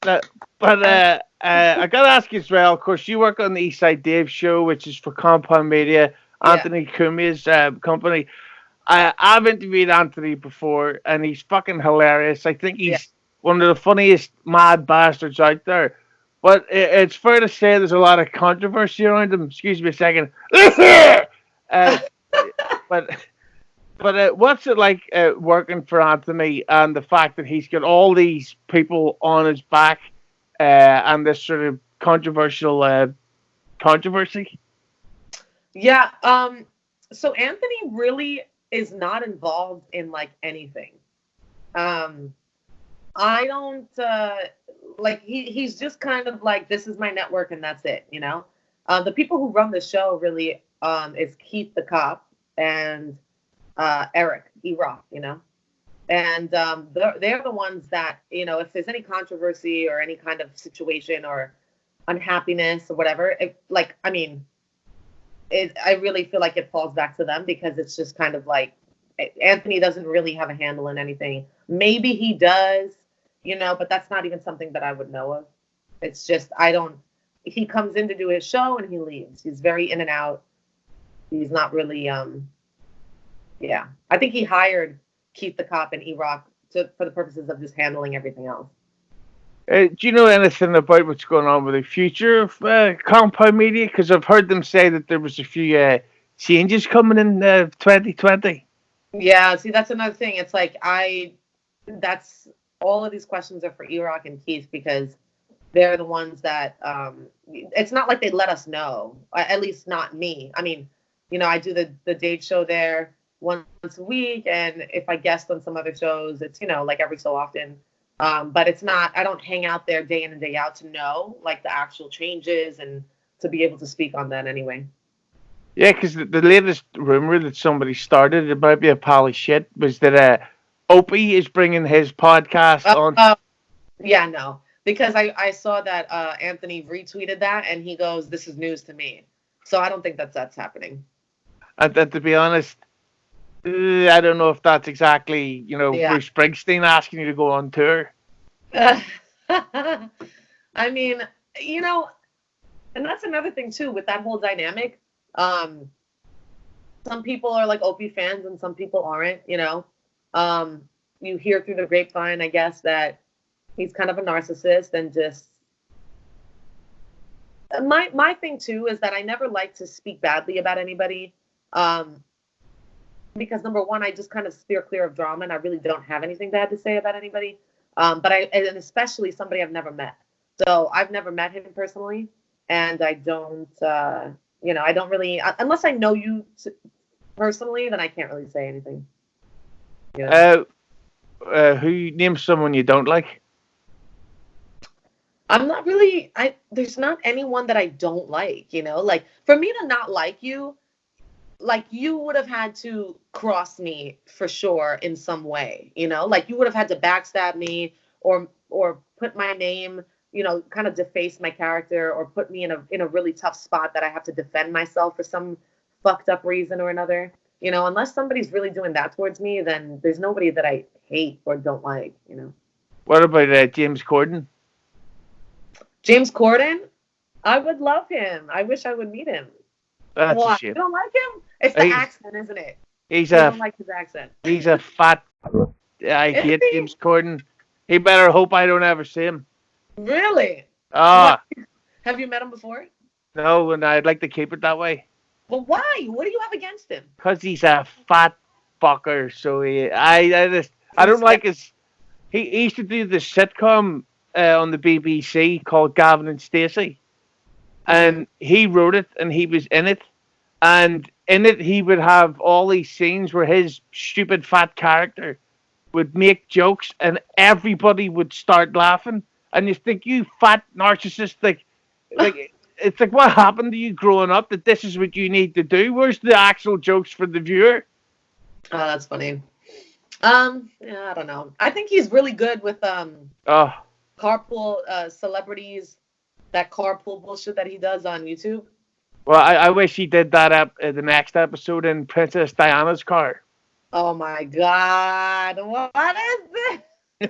I gotta ask you as well. Of course, you work on the East Side Dave show, which is for Compound Media, Yeah, Anthony Cumia's company. I've interviewed Anthony before, and he's fucking hilarious. I think yeah. he's one of the funniest mad bastards out there. But it's fair to say there's a lot of controversy around him. Excuse me a second. uh, but what's it like working for Anthony and the fact that he's got all these people on his back and this sort of controversial controversy? Yeah. So Anthony really is not involved in like anything. Um, I don't like he's just kind of like this is my network and that's it, you know. The people who run the show really is Keith the cop and Eric E Rock, you know. And they're the ones that, you know, if there's any controversy or any kind of situation or unhappiness or whatever, like I mean, I really feel like it falls back to them because it's just kind of like Anthony doesn't really have a handle in anything. Maybe he does, you know, but that's not even something that I would know of. It's just I don't. He comes in to do his show and he leaves. He's very in and out. He's not really. Yeah, I think he hired Keith the cop and E Rock to for the purposes of just handling everything else. Do you know anything about what's going on with the future of Compound Media? Because I've heard them say that there was a few changes coming in 2020. Yeah, see, that's another thing. It's like that's all of these questions are for E Rock and Keith because they're the ones that it's not like they let us know, at least not me. I mean, you know, I do the date show there once a week, and if I guest on some other shows, it's, you know, like every so often. But it's not, I don't hang out there day in and day out to know like the actual changes and to be able to speak on that anyway. Yeah, because the latest rumor that somebody started, it might be a pile of shit, was that Opie is bringing his podcast on. Uh, yeah, no, because I saw that Anthony retweeted that and he goes, "This is news to me," so I don't think that's happening. And to be honest, I don't know if that's exactly, Yeah. Bruce Springsteen asking you to go on tour. I mean, you know, and that's another thing too with that whole dynamic. Um, some people are like Opie fans and some people aren't, you know. You hear through the grapevine, I guess, that he's kind of a narcissist and just my thing too is that I never like to speak badly about anybody. Um, because number one, I just kind of steer clear of drama and I really don't have anything bad to say about anybody. But and especially somebody I've never met. So I've never met him personally, and I don't, you know, I don't really unless I know you personally, then I can't really say anything. You know, Uh, who names someone you don't like? I'm not really. There's not anyone that I don't like. You know, like for me to not like you, like you would have had to cross me for sure in some way, you know, like you would have had to backstab me or put my name, you know, kind of deface my character or put me in a really tough spot that I have to defend myself for some fucked up reason or another. You know, unless somebody's really doing that towards me, then there's nobody that I hate or don't like, you know. What about James Corden? James Corden, I would love him. I wish I would meet him. That's a What? You shame. don't like him? It's the He's accent, isn't it? he's You a don't like his accent. he's a fat. I Is hate he? James Corden. He better hope I don't ever see him. Really? What? Ah, Have you met him before? no, and I'd like to keep it that way. Well, why? What do you have against him? Cause he's a fat fucker. So I don't Disgusting. like his. He used to do the sitcom on the BBC called Gavin and Stacey, Mm-hmm. and he wrote it and he was in it, and in it he would have all these scenes where his stupid fat character would make jokes and everybody would start laughing, and you think, you fat narcissist, like it's like, what happened to you growing up that this is what you need to do? Where's the actual jokes for the viewer? Oh, that's funny. Yeah, I don't know. I think he's really good with Oh, carpool celebrities, that carpool bullshit that he does on YouTube. well, I wish he did that the next episode in Princess Diana's car. Oh my God. What is this?